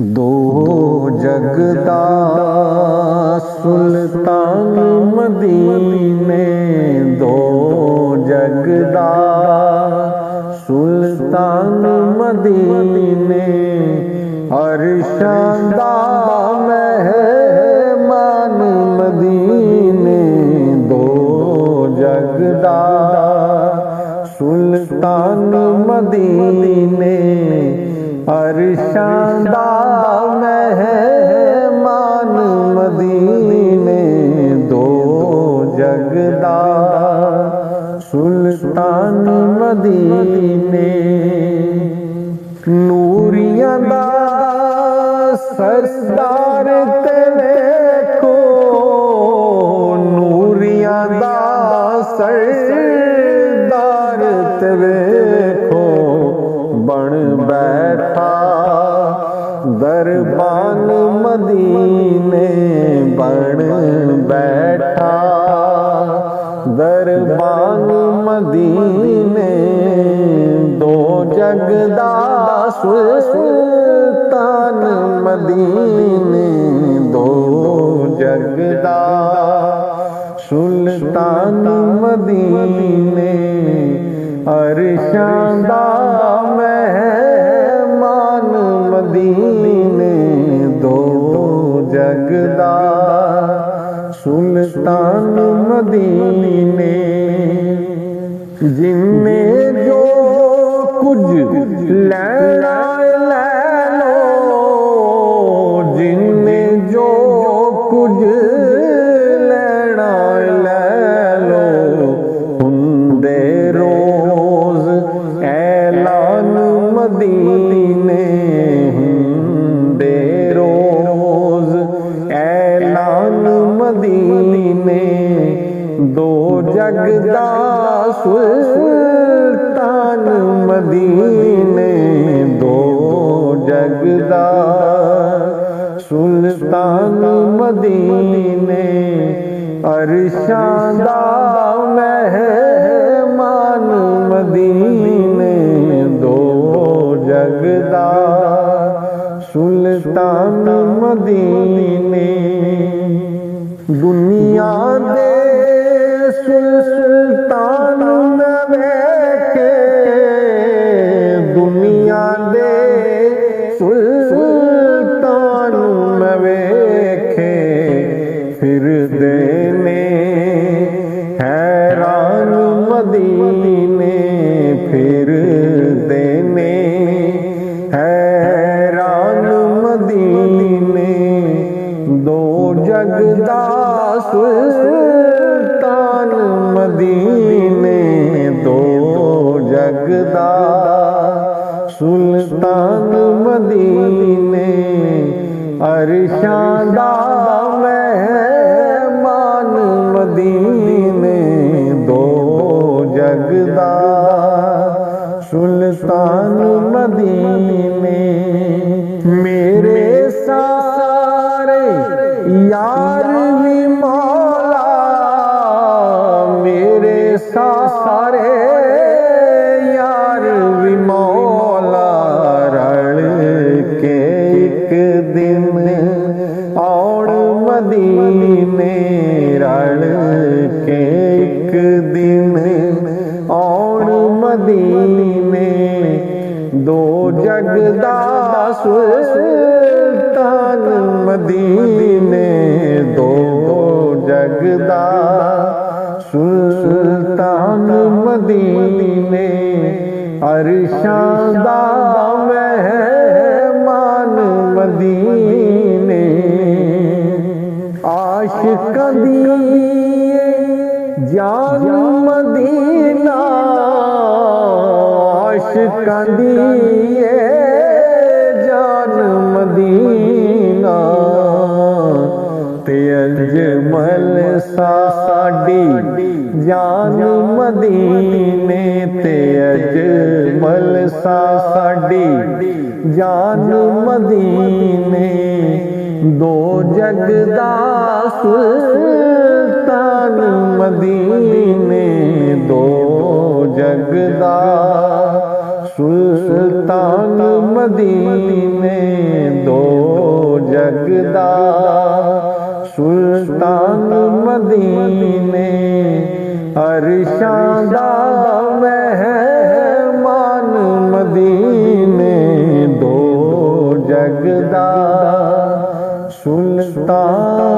दो जगदा सुल्तान मदीने, दो जगदा सुल्तान मदीने, अरशां दा मेहमान मदीने, दो जगदा सुल्तान मदीने, अरशां दा मेहमान मदीने, दो जगदा सुल्तान मदीने। नूरियां दा सरदार ते देखो, नूरियां दा सरदार ते देखो, बन बैठा दरबान मदीने, बन बैठा दरबान मदीने, दो जगदा सुल्तान मदीने, दो जगदा सुल्तान मदीने, अरशां दा मेहमान मदीने, दो जगदा सुल्तान मदीने। जिन्ने जो कुछ लैना लै लो, जिन्ने जो कुछ लैना लै लो, हुंदे रोज ऐलान मदीने, हुंदे रोज ऐलान मदीने, दो जगदा सुल्तान मदीने, दो जगदा सुल्तान मदीने, अरशां दा मेहमान मदीने, दो जगदा सुल्तान मदीने। दुनिया दे सुल्तान न वेखे, दुनिया दे सुल्तान न वेखे, फिरदे ने हैरान मदीने, फिरदे ने हैरान मदीने, दो जगदा सुल्तान मदीने, दो जगदा सुल्तान मदीने, अरशां दा मेहमान मदीने, दो जगदा सुल्तान मदीने। मेरे सारे यार भी मौला, मेरे सारे यार भी मौला, रल के एक दिन औण मदीने, रल के एक दिन औण मदीने, दो जगदा सुल्तान मदीने, दो जगदा सुल्तान मदीने, अरशां दा मेहमान मदीने। आशिकां दी जान मदीना, आशिकां दी जान मदीना, ते अजमल साडी जान मदीने, ते अजमल साडी जान मदीने, दो जगदा सुल्तान मदीने, दो जगदा सुल्तान मदीने, दो जगदा सुल्तान मदीने अरशां दा मेहमान मदीने दो जगदा सुल्तान